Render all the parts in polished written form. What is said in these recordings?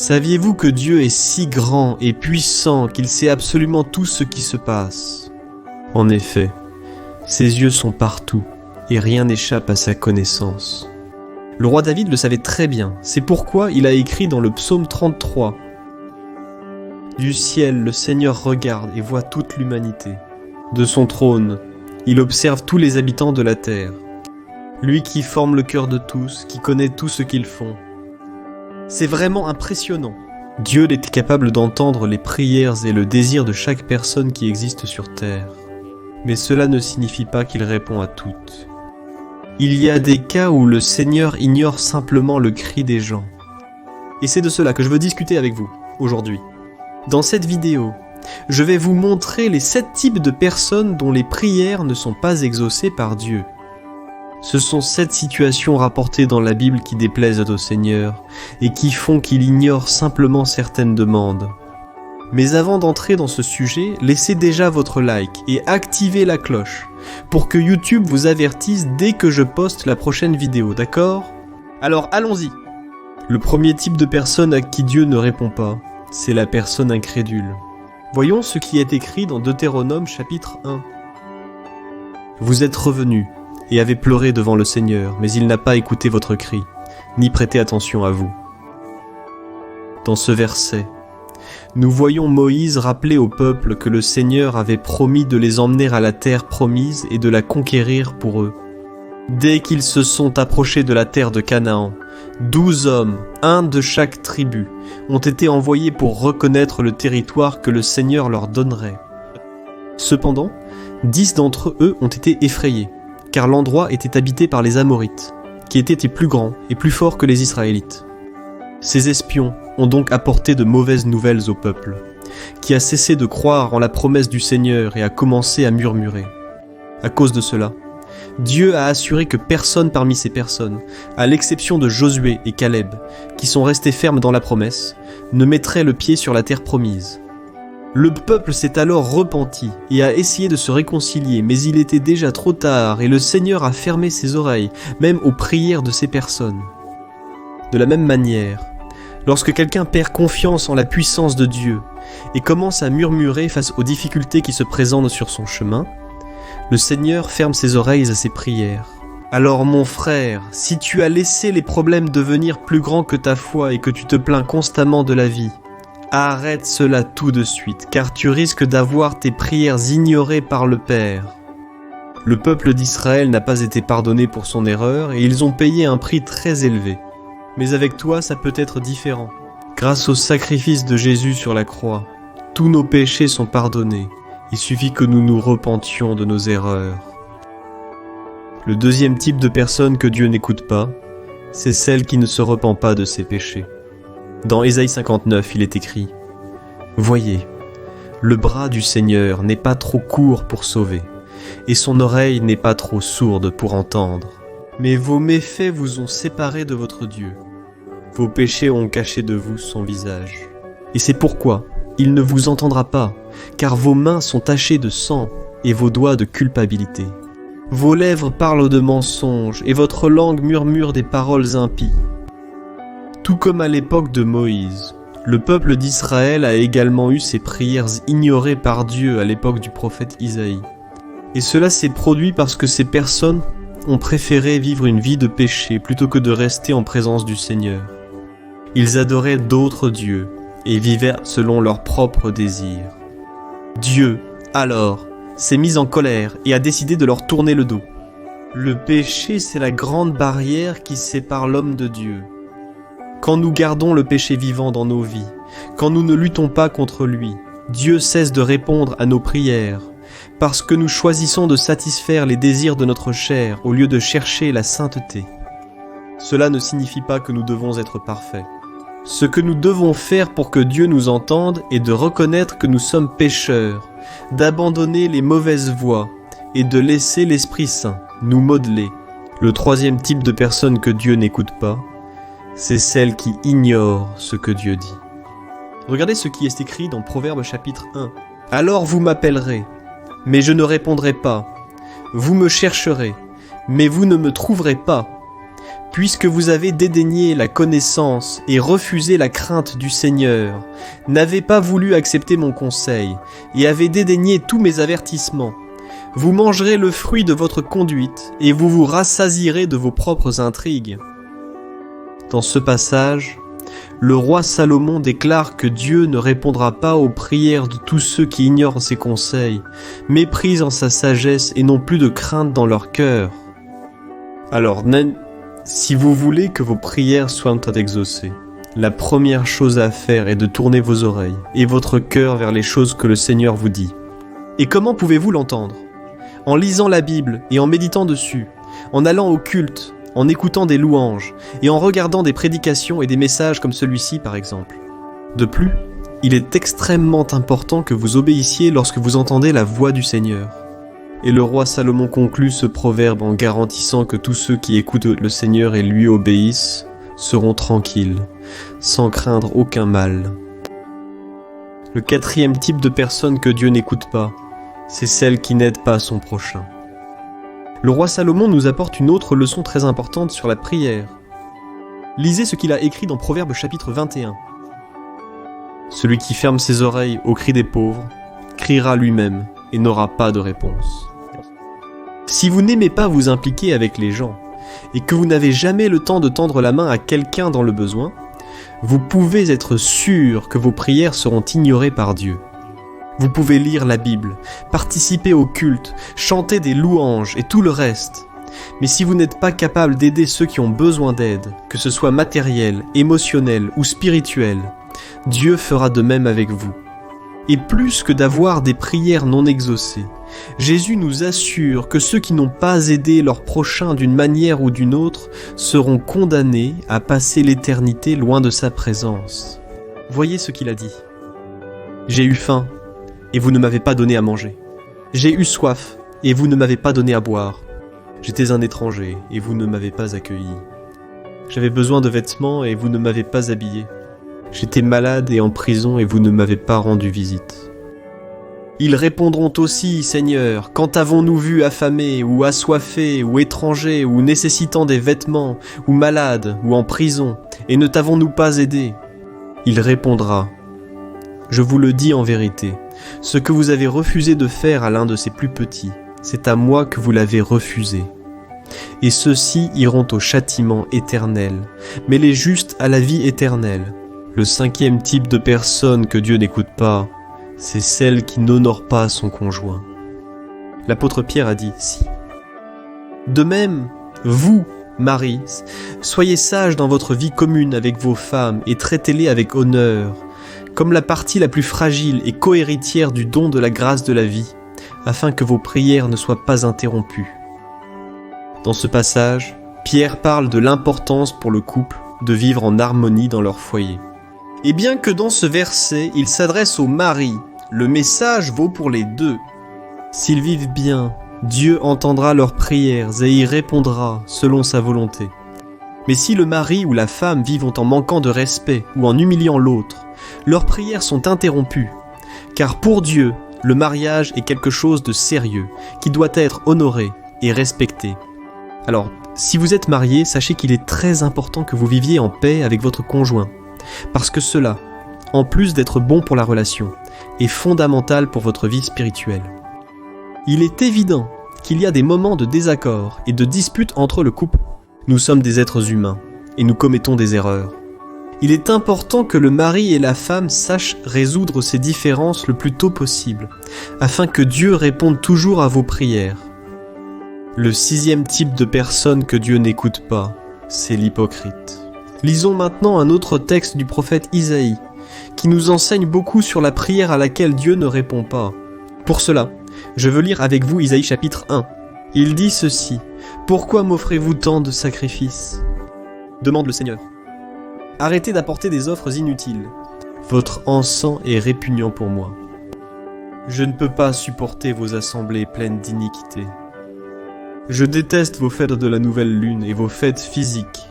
Saviez-vous que Dieu est si grand et puissant qu'il sait absolument tout ce qui se passe? En effet, ses yeux sont partout et rien n'échappe à sa connaissance. Le roi David le savait très bien, c'est pourquoi il a écrit dans le psaume 33 « Du ciel, le Seigneur regarde et voit toute l'humanité. De son trône, il observe tous les habitants de la terre. Lui qui forme le cœur de tous, qui connaît tout ce qu'ils font. » C'est vraiment impressionnant. Dieu est capable d'entendre les prières et le désir de chaque personne qui existe sur terre. Mais cela ne signifie pas qu'il répond à toutes. Il y a des cas où le Seigneur ignore simplement le cri des gens. Et c'est de cela que je veux discuter avec vous, aujourd'hui. Dans cette vidéo, je vais vous montrer les 7 types de personnes dont les prières ne sont pas exaucées par Dieu. Ce sont 7 situations rapportées dans la Bible qui déplaisent au Seigneur et qui font qu'il ignore simplement certaines demandes. Mais avant d'entrer dans ce sujet, laissez déjà votre like et activez la cloche pour que YouTube vous avertisse dès que je poste la prochaine vidéo, d'accord? Alors allons-y. Le premier type de personne à qui Dieu ne répond pas, c'est la personne incrédule. Voyons ce qui est écrit dans Deutéronome chapitre 1. Vous êtes revenus et avez pleuré devant le Seigneur, mais il n'a pas écouté votre cri, ni prêté attention à vous. Dans ce verset, nous voyons Moïse rappeler au peuple que le Seigneur avait promis de les emmener à la terre promise et de la conquérir pour eux. Dès qu'ils se sont approchés de la terre de Canaan, 12 hommes, un de chaque tribu, ont été envoyés pour reconnaître le territoire que le Seigneur leur donnerait. Cependant, 10 d'entre eux ont été effrayés, car l'endroit était habité par les Amorites, qui étaient plus grands et plus forts que les Israélites. Ces espions ont donc apporté de mauvaises nouvelles au peuple, qui a cessé de croire en la promesse du Seigneur et a commencé à murmurer. À cause de cela, Dieu a assuré que personne parmi ces personnes, à l'exception de Josué et Caleb, qui sont restés fermes dans la promesse, ne mettrait le pied sur la terre promise. Le peuple s'est alors repenti et a essayé de se réconcilier, mais il était déjà trop tard et le Seigneur a fermé ses oreilles, même aux prières de ces personnes. De la même manière, lorsque quelqu'un perd confiance en la puissance de Dieu et commence à murmurer face aux difficultés qui se présentent sur son chemin, le Seigneur ferme ses oreilles à ses prières. Alors mon frère, si tu as laissé les problèmes devenir plus grands que ta foi et que tu te plains constamment de la vie, arrête cela tout de suite, car tu risques d'avoir tes prières ignorées par le Père. Le peuple d'Israël n'a pas été pardonné pour son erreur et ils ont payé un prix très élevé. Mais avec toi, ça peut être différent. Grâce au sacrifice de Jésus sur la croix, tous nos péchés sont pardonnés. Il suffit que nous nous repentions de nos erreurs. Le deuxième type de personne que Dieu n'écoute pas, c'est celle qui ne se repent pas de ses péchés. Dans Ésaïe 59, il est écrit « Voyez, le bras du Seigneur n'est pas trop court pour sauver, et son oreille n'est pas trop sourde pour entendre. Mais vos méfaits vous ont séparés de votre Dieu. Vos péchés ont caché de vous son visage. Et c'est pourquoi il ne vous entendra pas, car vos mains sont tachées de sang et vos doigts de culpabilité. Vos lèvres parlent de mensonges et votre langue murmure des paroles impies. » Tout comme à l'époque de Moïse, le peuple d'Israël a également eu ses prières ignorées par Dieu à l'époque du prophète Isaïe. Et cela s'est produit parce que ces personnes ont préféré vivre une vie de péché plutôt que de rester en présence du Seigneur. Ils adoraient d'autres dieux et vivaient selon leurs propres désirs. Dieu, alors, s'est mis en colère et a décidé de leur tourner le dos. Le péché, c'est la grande barrière qui sépare l'homme de Dieu. Quand nous gardons le péché vivant dans nos vies, quand nous ne luttons pas contre lui, Dieu cesse de répondre à nos prières, parce que nous choisissons de satisfaire les désirs de notre chair au lieu de chercher la sainteté. Cela ne signifie pas que nous devons être parfaits. Ce que nous devons faire pour que Dieu nous entende est de reconnaître que nous sommes pécheurs, d'abandonner les mauvaises voies et de laisser l'Esprit Saint nous modeler. Le troisième type de personne que Dieu n'écoute pas, c'est celle qui ignore ce que Dieu dit. Regardez ce qui est écrit dans Proverbes chapitre 1. « Alors vous m'appellerez, mais je ne répondrai pas. Vous me chercherez, mais vous ne me trouverez pas. Puisque vous avez dédaigné la connaissance et refusé la crainte du Seigneur, n'avez pas voulu accepter mon conseil, et avez dédaigné tous mes avertissements, vous mangerez le fruit de votre conduite, et vous vous rassasierez de vos propres intrigues. » Dans ce passage, le roi Salomon déclare que Dieu ne répondra pas aux prières de tous ceux qui ignorent ses conseils, méprisent sa sagesse et n'ont plus de crainte dans leur cœur. Alors, si vous voulez que vos prières soient exaucées, la première chose à faire est de tourner vos oreilles et votre cœur vers les choses que le Seigneur vous dit. Et comment pouvez-vous l'entendre ? En lisant la Bible et en méditant dessus, en allant au culte, en écoutant des louanges et en regardant des prédications et des messages comme celui-ci par exemple. De plus, il est extrêmement important que vous obéissiez lorsque vous entendez la voix du Seigneur. Et le roi Salomon conclut ce proverbe en garantissant que tous ceux qui écoutent le Seigneur et lui obéissent seront tranquilles, sans craindre aucun mal. Le quatrième type de personne que Dieu n'écoute pas, c'est celle qui n'aide pas son prochain. Le roi Salomon nous apporte une autre leçon très importante sur la prière. Lisez ce qu'il a écrit dans Proverbe chapitre 21. Celui qui ferme ses oreilles aux cris des pauvres, criera lui-même et n'aura pas de réponse. Si vous n'aimez pas vous impliquer avec les gens et que vous n'avez jamais le temps de tendre la main à quelqu'un dans le besoin, vous pouvez être sûr que vos prières seront ignorées par Dieu. Vous pouvez lire la Bible, participer au culte, chanter des louanges et tout le reste. Mais si vous n'êtes pas capable d'aider ceux qui ont besoin d'aide, que ce soit matériel, émotionnel ou spirituel, Dieu fera de même avec vous. Et plus que d'avoir des prières non exaucées, Jésus nous assure que ceux qui n'ont pas aidé leur prochain d'une manière ou d'une autre seront condamnés à passer l'éternité loin de sa présence. Voyez ce qu'il a dit. « J'ai eu faim, et vous ne m'avez pas donné à manger. J'ai eu soif, et vous ne m'avez pas donné à boire. J'étais un étranger, et vous ne m'avez pas accueilli. J'avais besoin de vêtements, et vous ne m'avez pas habillé. J'étais malade et en prison, et vous ne m'avez pas rendu visite. » Ils répondront aussi, Seigneur, quand avons-nous vu affamés, ou assoiffés, ou étrangers, ou nécessitant des vêtements, ou malades, ou en prison, et ne t'avons-nous pas aidé ? Il répondra, je vous le dis en vérité, ce que vous avez refusé de faire à l'un de ces plus petits, c'est à moi que vous l'avez refusé. Et ceux-ci iront au châtiment éternel, mais les justes à la vie éternelle. Le cinquième type de personne que Dieu n'écoute pas, c'est celle qui n'honore pas son conjoint. L'apôtre Pierre a dit si. De même, vous, maris, soyez sages dans votre vie commune avec vos femmes et traitez-les avec honneur, comme la partie la plus fragile et cohéritière du don de la grâce de la vie, afin que vos prières ne soient pas interrompues. Dans ce passage, Pierre parle de l'importance pour le couple de vivre en harmonie dans leur foyer. Et bien que dans ce verset, il s'adresse aux maris, le message vaut pour les deux. S'ils vivent bien, Dieu entendra leurs prières et y répondra selon sa volonté. Mais si le mari ou la femme vivent en manquant de respect ou en humiliant l'autre, leurs prières sont interrompues, car pour Dieu, le mariage est quelque chose de sérieux, qui doit être honoré et respecté. Alors, si vous êtes marié, sachez qu'il est très important que vous viviez en paix avec votre conjoint, parce que cela, en plus d'être bon pour la relation, est fondamental pour votre vie spirituelle. Il est évident qu'il y a des moments de désaccord et de dispute entre le couple. Nous sommes des êtres humains, et nous commettons des erreurs. Il est important que le mari et la femme sachent résoudre ces différences le plus tôt possible, afin que Dieu réponde toujours à vos prières. Le sixième type de personne que Dieu n'écoute pas, c'est l'hypocrite. Lisons maintenant un autre texte du prophète Isaïe, qui nous enseigne beaucoup sur la prière à laquelle Dieu ne répond pas. Pour cela, je veux lire avec vous Isaïe chapitre 1. Il dit ceci, « Pourquoi m'offrez-vous tant de sacrifices ?» demande le Seigneur. Arrêtez d'apporter des offres inutiles. Votre encens est répugnant pour moi. Je ne peux pas supporter vos assemblées pleines d'iniquité. Je déteste vos fêtes de la nouvelle lune et vos fêtes physiques.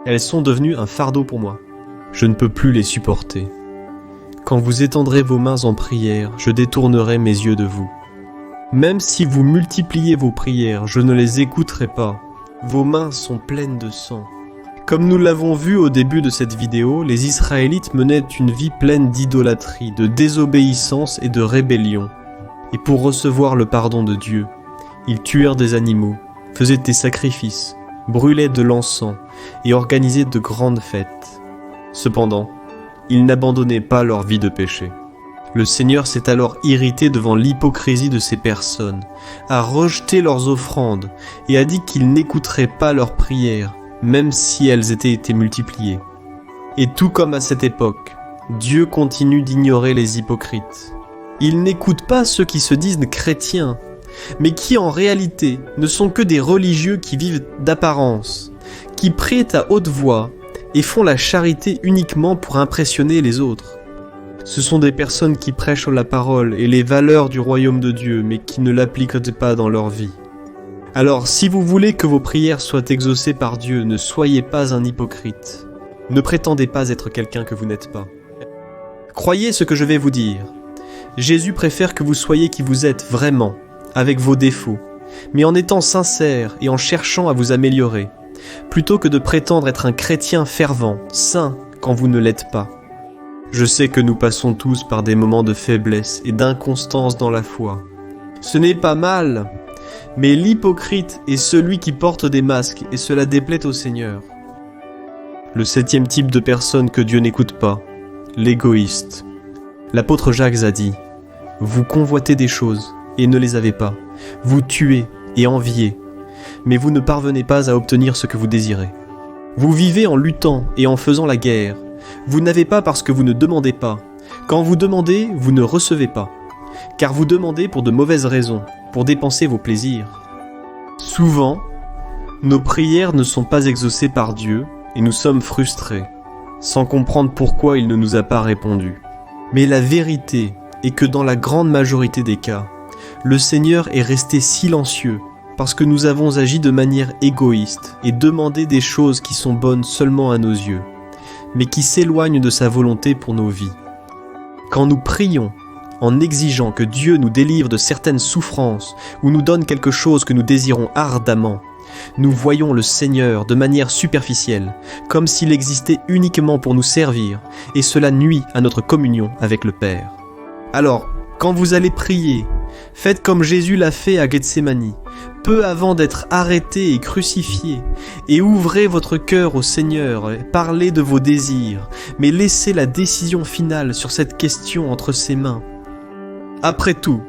Elles sont devenues un fardeau pour moi. Je ne peux plus les supporter. Quand vous étendrez vos mains en prière, je détournerai mes yeux de vous. Même si vous multipliez vos prières, je ne les écouterai pas. Vos mains sont pleines de sang. Comme nous l'avons vu au début de cette vidéo, les Israélites menaient une vie pleine d'idolâtrie, de désobéissance et de rébellion. Et pour recevoir le pardon de Dieu, ils tuèrent des animaux, faisaient des sacrifices, brûlaient de l'encens et organisaient de grandes fêtes. Cependant, ils n'abandonnaient pas leur vie de péché. Le Seigneur s'est alors irrité devant l'hypocrisie de ces personnes, a rejeté leurs offrandes et a dit qu'il n'écouterait pas leurs prières, même si elles étaient été multipliées. Et tout comme à cette époque, Dieu continue d'ignorer les hypocrites. Il n'écoute pas ceux qui se disent chrétiens, mais qui en réalité ne sont que des religieux qui vivent d'apparence, qui prient à haute voix et font la charité uniquement pour impressionner les autres. Ce sont des personnes qui prêchent la parole et les valeurs du royaume de Dieu, mais qui ne l'appliquent pas dans leur vie. Alors, si vous voulez que vos prières soient exaucées par Dieu, ne soyez pas un hypocrite. Ne prétendez pas être quelqu'un que vous n'êtes pas. Croyez ce que je vais vous dire. Jésus préfère que vous soyez qui vous êtes vraiment, avec vos défauts, mais en étant sincère et en cherchant à vous améliorer, plutôt que de prétendre être un chrétien fervent, saint, quand vous ne l'êtes pas. Je sais que nous passons tous par des moments de faiblesse et d'inconstance dans la foi. Ce n'est pas mal, mais l'hypocrite est celui qui porte des masques et cela déplaît au Seigneur. Le 7e type de personne que Dieu n'écoute pas, l'égoïste. L'apôtre Jacques a dit « Vous convoitez des choses et ne les avez pas. Vous tuez et enviez, mais vous ne parvenez pas à obtenir ce que vous désirez. Vous vivez en luttant et en faisant la guerre. Vous n'avez pas parce que vous ne demandez pas. Quand vous demandez, vous ne recevez pas. Car vous demandez pour de mauvaises raisons, pour dépenser vos plaisirs. » Souvent, nos prières ne sont pas exaucées par Dieu et nous sommes frustrés, sans comprendre pourquoi il ne nous a pas répondu. Mais la vérité est que dans la grande majorité des cas, le Seigneur est resté silencieux parce que nous avons agi de manière égoïste et demandé des choses qui sont bonnes seulement à nos yeux, mais qui s'éloignent de sa volonté pour nos vies. Quand nous prions en exigeant que Dieu nous délivre de certaines souffrances ou nous donne quelque chose que nous désirons ardemment, nous voyons le Seigneur de manière superficielle, comme s'il existait uniquement pour nous servir, et cela nuit à notre communion avec le Père. Alors, quand vous allez prier, faites comme Jésus l'a fait à Gethsémani, peu avant d'être arrêté et crucifié, et ouvrez votre cœur au Seigneur, parlez de vos désirs, mais laissez la décision finale sur cette question entre ses mains. Après tout,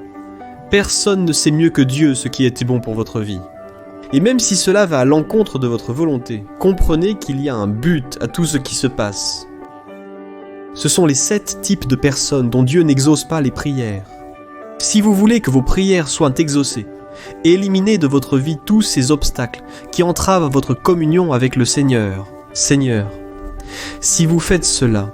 personne ne sait mieux que Dieu ce qui est bon pour votre vie. Et même si cela va à l'encontre de votre volonté, comprenez qu'il y a un but à tout ce qui se passe. Ce sont les 7 types de personnes dont Dieu n'exauce pas les prières. Si vous voulez que vos prières soient exaucées, éliminez de votre vie tous ces obstacles qui entravent votre communion avec le Seigneur. Seigneur, si vous faites cela,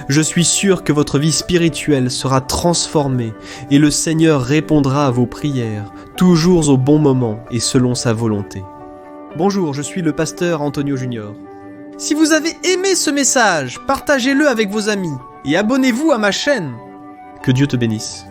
je suis sûr que votre vie spirituelle sera transformée et le Seigneur répondra à vos prières, toujours au bon moment et selon sa volonté. Bonjour, je suis le pasteur Antonio Junior. Si vous avez aimé ce message, partagez-le avec vos amis et abonnez-vous à ma chaîne. Que Dieu te bénisse.